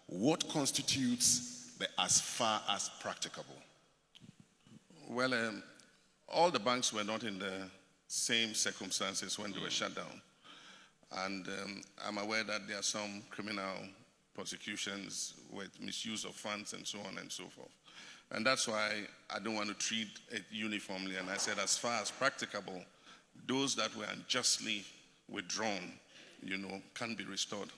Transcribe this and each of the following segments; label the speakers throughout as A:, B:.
A: what constitutes the as far as practicable?
B: Well, all the banks were not in the same circumstances when they were shut down. And I'm aware that there are some criminal prosecutions with misuse of funds and so on and so forth. And that's why I don't want to treat it uniformly. And I said, as far as practicable, those that were unjustly withdrawn, can be restored.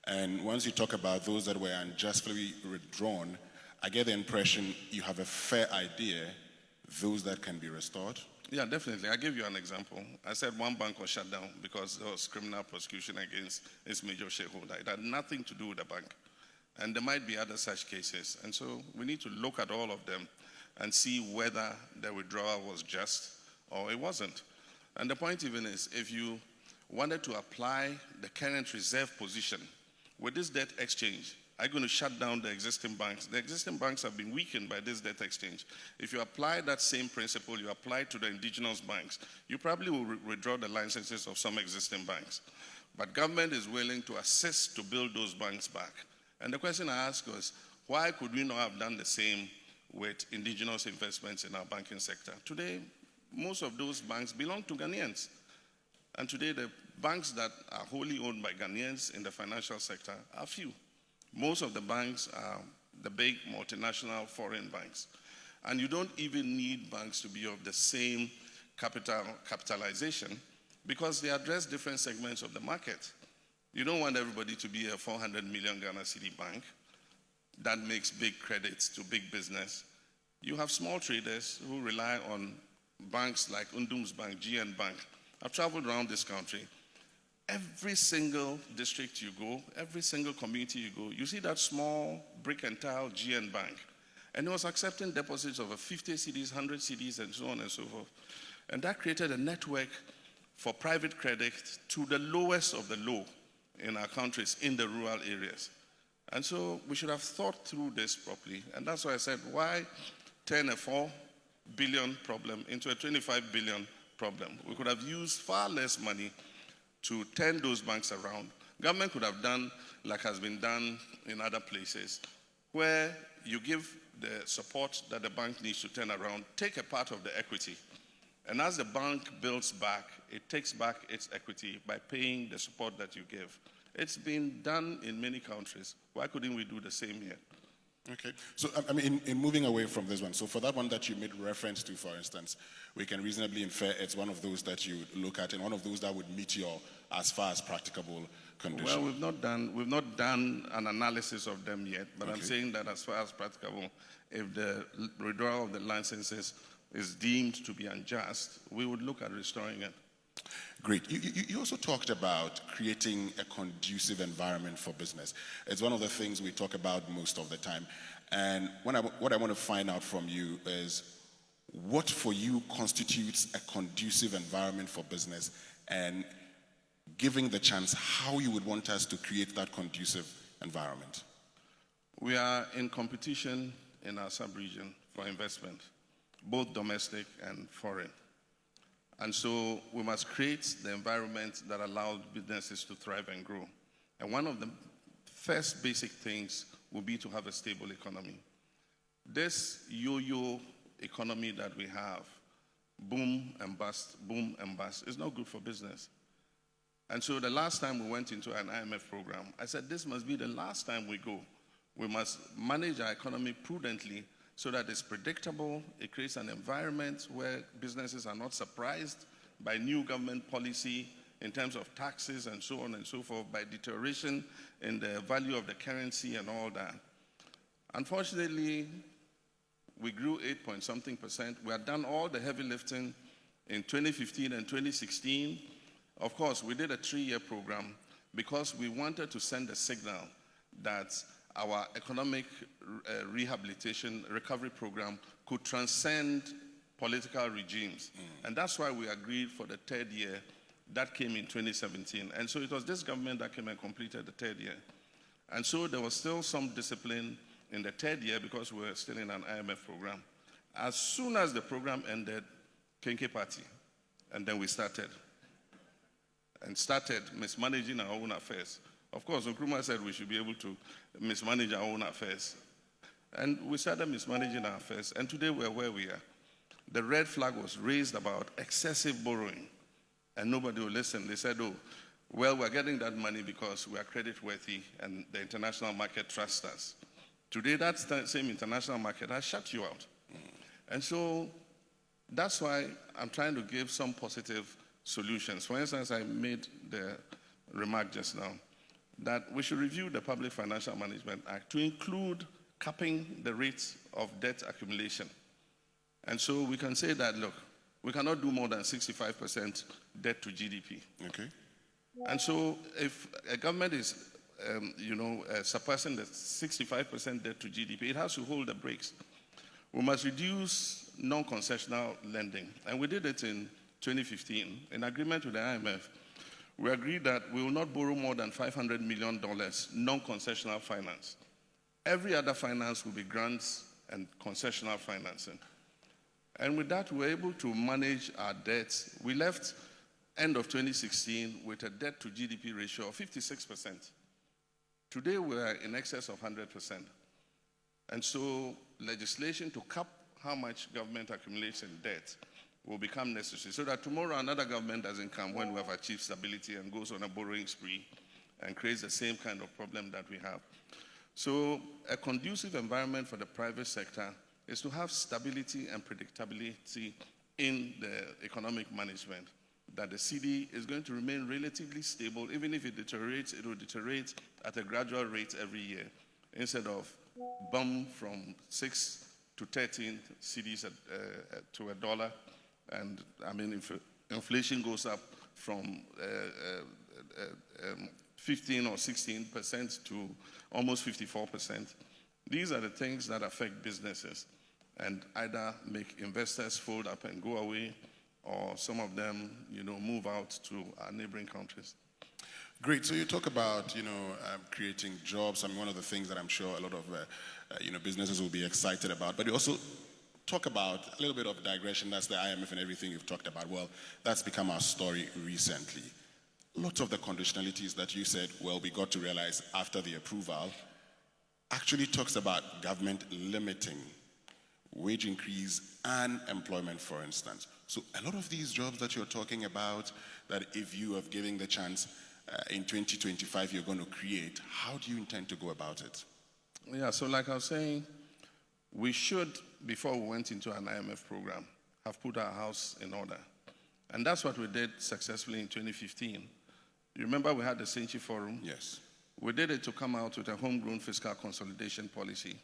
A: And once you talk about those that were unjustly withdrawn, I get the impression you have a fair idea those that can be restored.
B: Yeah, definitely. I give you an example. I said one bank was shut down because there was criminal prosecution against its major shareholder. It had nothing to do with the bank. And there might be other such cases. And so we need to look at all of them and see whether the withdrawal was just or it wasn't. And the point even is, if you wanted to apply the current reserve position with this debt exchange, are you going to shut down the existing banks? The existing banks have been weakened by this debt exchange. If you apply that same principle, you apply to the indigenous banks, you probably will withdraw the licenses of some existing banks. But government is willing to assist to build those banks back. And the question I ask was, why could we not have done the same with indigenous investments in our banking sector? Today, most of those banks belong to Ghanaians. And today, the banks that are wholly owned by Ghanaians in the financial sector are few. Most of the banks are the big multinational foreign banks. And you don't even need banks to be of the same capitalization because they address different segments of the market. You don't want everybody to be a 400 million Ghana cedi bank that makes big credits to big business. You have small traders who rely on banks like Undum's Bank, GN Bank. I've traveled around this country. Every single district you go, every single community you go, you see that small brick and tile GN Bank. And it was accepting deposits of 50 cedis, 100 cedis, and so on and so forth. And that created a network for private credit to the lowest of the low in our countries, in the rural areas. And so we should have thought through this properly. And that's why I said, why turn a 4 billion problem into a 25 billion problem? We could have used far less money to turn those banks around. Government could have done like has been done in other places, where you give the support that the bank needs to turn around, take a part of the equity. And as the bank builds back, it takes back its equity by paying the support that you give. It's been done in many countries. Why couldn't we do the same here?
A: Okay. So, I mean, in moving away from this one, so for that one that you made reference to, for instance, we can reasonably infer it's one of those that you look at and one of those that would meet your as far as practicable condition.
B: Well, we've not done an analysis of them yet, but okay. I'm saying that as far as practicable, if the withdrawal of the licenses is deemed to be unjust, we would look at restoring it.
A: Great. You also talked about creating a conducive environment for business. It's one of the things we talk about most of the time. And what I want to find out from you is what for you constitutes a conducive environment for business, and giving the chance, how you would want us to create that conducive environment.
B: We are in competition in our sub-region for investment, both domestic and foreign. And so we must create the environment that allows businesses to thrive and grow. And one of the first basic things will be to have a stable economy. This yo-yo economy that we have, boom and bust, is not good for business. And so the last time we went into an IMF program, I said this must be the last time we go. We must manage our economy prudently so that it's predictable. It creates an environment where businesses are not surprised by new government policy in terms of taxes and so on and so forth, by deterioration in the value of the currency and all that. Unfortunately, we grew 8-point-something%. We had done all the heavy lifting in 2015 and 2016. Of course, we did a 3-year program because we wanted to send a signal that our economic rehabilitation recovery program could transcend political regimes. And that's why we agreed for the 3rd year. That came in 2017. And so it was this government that came and completed the 3rd year. And so there was still some discipline in the 3rd year because we were still in an IMF program. As soon as the program ended, Kenke Party, and then we started mismanaging our own affairs. Of course, Nkrumah said we should be able to mismanage our own affairs. And we started mismanaging our affairs, and today we're where we are. The red flag was raised about excessive borrowing, and nobody will listen. They said, oh, well, we're getting that money because we are credit worthy and the international market trusts us. Today, that same international market has shut you out. And so that's why I'm trying to give some positive solutions. For instance, I made the remark just now that we should review the Public Financial Management Act to include capping the rates of debt accumulation. And so we can say that, look, we cannot do more than 65% debt to GDP.
A: Okay.
B: And so if a government is, surpassing the 65% debt to GDP, it has to hold the brakes. We must reduce non-concessional lending. And we did it in 2015. In agreement with the IMF, we agreed that we will not borrow more than $500 million non-concessional finance. Every other finance will be grants and concessional financing. And with that, we were able to manage our debts. We left end of 2016 with a debt to GDP ratio of 56%. Today, we are in excess of 100%. And so legislation to cap how much government accumulates in debt will become necessary so that tomorrow another government doesn't come when we have achieved stability and goes on a borrowing spree and creates the same kind of problem that we have. So a conducive environment for the private sector is to have stability and predictability in the economic management, that the CD is going to remain relatively stable. Even if it deteriorates, it will deteriorate at a gradual rate every year instead of bump from 6 to 13 CDs to a dollar. And I mean, if inflation goes up from 15 or 16% to almost 54%, these are the things that affect businesses and either make investors fold up and go away, or some of them, move out to our neighboring countries.
A: Great. So you talk about, creating jobs. I mean, one of the things that I'm sure a lot of, businesses will be excited about. But you also talk about a little bit of digression. That's the IMF and everything you've talked about. Well, that's become our story recently. Lots of the conditionalities that you said, well, we got to realize after the approval, actually talks about government limiting wage increase and employment, for instance. So a lot of these jobs that you're talking about, that if you are given the chance in 2025 you're going to create, how do you intend to go about it?
B: Yeah, so like I was saying, we should, before we went into an IMF program, have put our house in order. And that's what we did successfully in 2015. You remember we had the Century Forum?
A: Yes.
B: We did it to come out with a homegrown fiscal consolidation policy.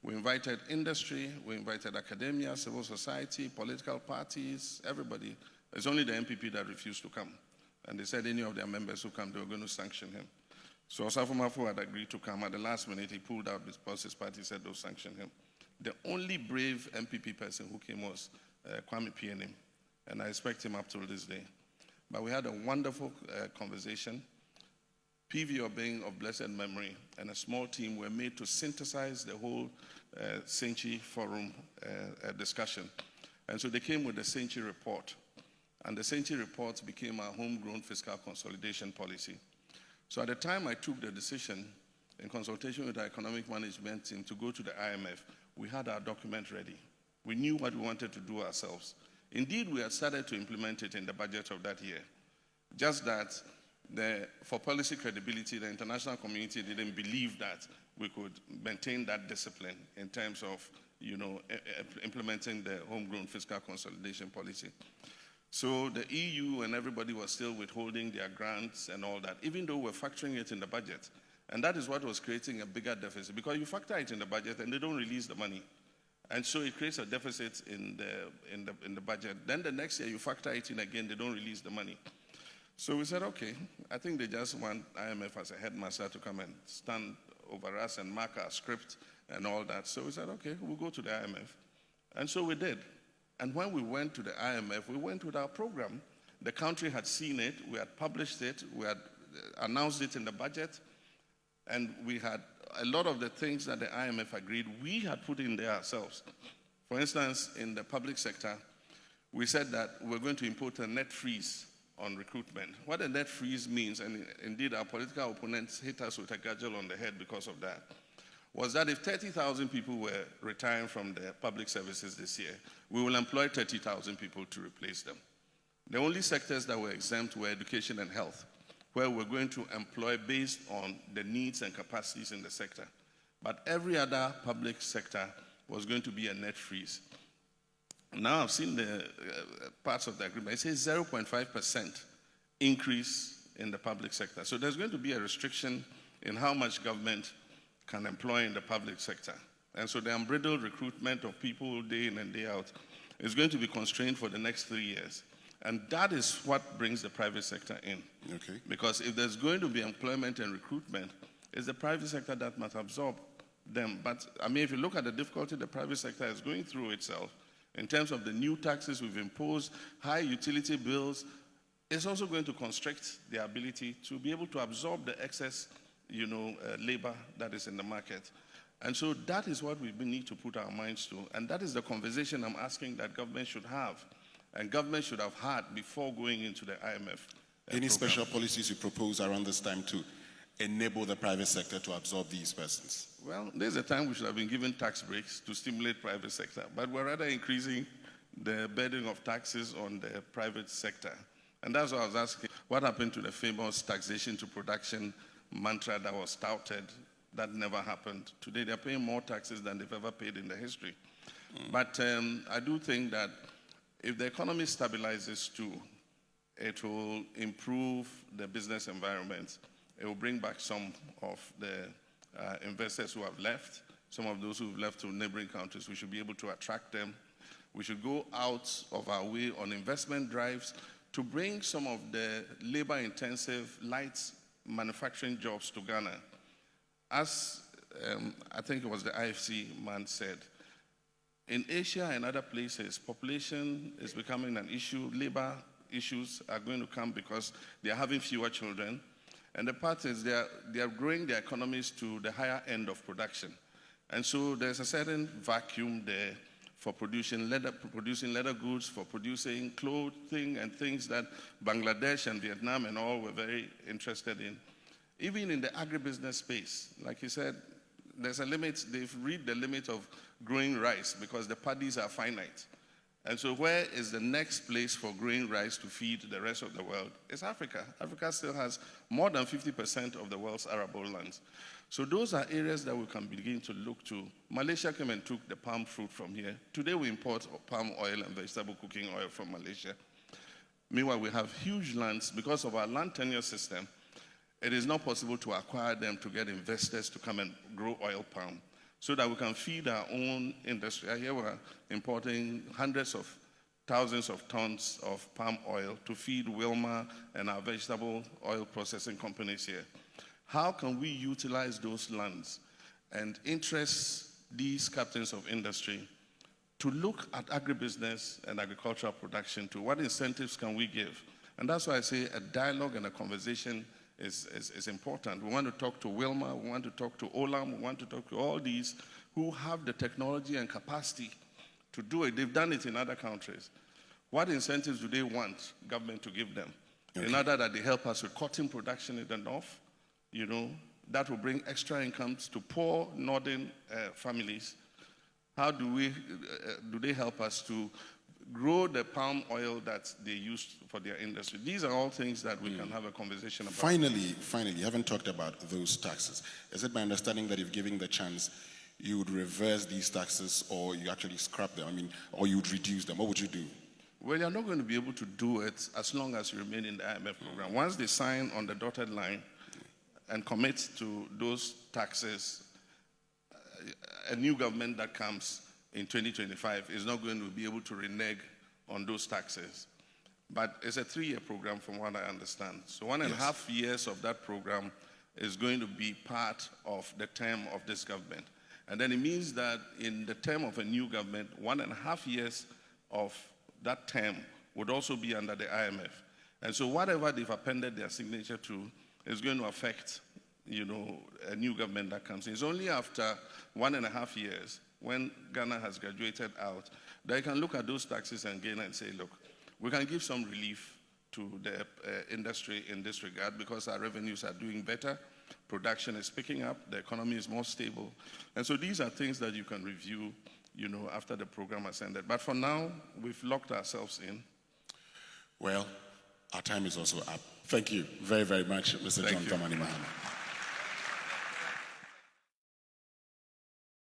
B: We invited industry, we invited academia, civil society, political parties, everybody. It's only the MPP that refused to come. And they said any of their members who come, they were going to sanction him. So Osafo Mafu had agreed to come. At the last minute, he pulled out because his party said they'll sanction him. The only brave MPP person who came was Kwame Pianim, and I respect him up till this day. But we had a wonderful conversation. PV Obeng of blessed memory and a small team were made to synthesize the whole Century Forum discussion. And so they came with the Century Report. And the Century Report became our homegrown fiscal consolidation policy. So at the time I took the decision, in consultation with our economic management team, to go to the IMF, we had our document ready. We knew what we wanted to do ourselves. Indeed, we had started to implement it in the budget of that year. Just that for policy credibility, the international community didn't believe that we could maintain that discipline in terms of, implementing the homegrown fiscal consolidation policy. So the EU and everybody was still withholding their grants and all that, even though we're factoring it in the budget. And that is what was creating a bigger deficit, because you factor it in the budget and they don't release the money. And so it creates a deficit in the budget. Then the next year you factor it in again, they don't release the money. So we said, okay, I think they just want IMF as a headmaster to come and stand over us and mark our script and all that. So we said, okay, we'll go to the IMF. And so we did. And when we went to the IMF, we went with our program. The country had seen it, we had published it, we had announced it in the budget, and we had a lot of the things that the IMF agreed, we had put in there ourselves. For instance, in the public sector, we said that we're going to import a net freeze on recruitment. What a net freeze means, and indeed our political opponents hit us with a gudgel on the head because of that, was that if 30,000 people were retiring from the public services this year, we will employ 30,000 people to replace them. The only sectors that were exempt were education and health, where we're going to employ based on the needs and capacities in the sector. But every other public sector was going to be a net freeze. Now I've seen the parts of the agreement. It says 0.5% increase in the public sector. So there's going to be a restriction in how much government can employ in the public sector. And so the unbridled recruitment of people day in and day out is going to be constrained for the next 3 years. And that is what brings the private sector in.
A: Okay.
B: Because if there's going to be employment and recruitment, it's the private sector that must absorb them. But I mean, if you look at the difficulty the private sector is going through itself, in terms of the new taxes we've imposed, high utility bills, it's also going to constrict their ability to be able to absorb the excess, labor that is in the market. And so that is what we need to put our minds to. And that is the conversation I'm asking that government should have. And government should have had before going into the IMF.
A: Any special policies you propose around this time to enable the private sector to absorb these persons?
B: Well, there's a time we should have been given tax breaks to stimulate private sector, but we're rather increasing the burden of taxes on the private sector. And that's why I was asking, what happened to the famous taxation to production mantra that was touted? That never happened. Today they're paying more taxes than they've ever paid in their history. But I do think that if the economy stabilizes too, it will improve the business environment. It will bring back some of the investors who have left, some of those who have left to neighboring countries. We should be able to attract them. We should go out of our way on investment drives to bring some of the labor-intensive, light manufacturing jobs to Ghana. As I think it was the IFC man said, in Asia and other places, population is becoming an issue. Labor issues are going to come because they are having fewer children. And the part is they are growing their economies to the higher end of production. And so there's a certain vacuum there for producing leather goods, for producing clothing and things that Bangladesh and Vietnam and all were very interested in. Even in the agribusiness space, like he said, there's a limit. They've reached the limit of growing rice because the paddies are finite. And so where is the next place for growing rice to feed the rest of the world? It's Africa. Africa still has more than 50% of the world's arable lands. So those are areas that we can begin to look to. Malaysia came and took the palm fruit from here. Today we import palm oil and vegetable cooking oil from Malaysia. Meanwhile, we have huge lands. Because of our land tenure system, it is not possible to acquire them to get investors to come and grow oil palm so that we can feed our own industry. Here we're importing hundreds of thousands of tons of palm oil to feed Wilmar and our vegetable oil processing companies here. How can we utilize those lands and interest these captains of industry to look at agribusiness and agricultural production to what incentives can we give? And that's why I say a dialogue and a conversation is important. We want to talk to Wilmar, we want to talk to Olam, we want to talk to all these who have the technology and capacity to do it. They've done it in other countries. What incentives do they want government to give them? Okay. In order that they help us with cotton production in the north, that will bring extra incomes to poor northern families. How do they help us to grow the palm oil that they use for their industry? These are all things that we can have a conversation about.
A: Finally, you haven't talked about those taxes. Is it my understanding that if given the chance, you would reverse these taxes or you actually scrap them? Or you would reduce them? What would you do?
B: Well, you're not going to be able to do it as long as you remain in the IMF program. Once they sign on the dotted line and commit to those taxes, a new government that comes in 2025 is not going to be able to renege on those taxes. But it's a 3-year program from what I understand. So 1.5 years of that program is going to be part of the term of this government. And then it means that in the term of a new government, 1.5 years of that term would also be under the IMF. And so whatever they've appended their signature to is going to affect, a new government that comes in. It's only after 1.5 years, when Ghana has graduated out, that you can look at those taxes and gain and say, look, we can give some relief to the industry in this regard, because our revenues are doing better, production is picking up, the economy is more stable. And so these are things that you can review, after the program has ended. But for now, we've locked ourselves in.
A: Well, our time is also up. Thank you very, very much, Mr. John Mahama.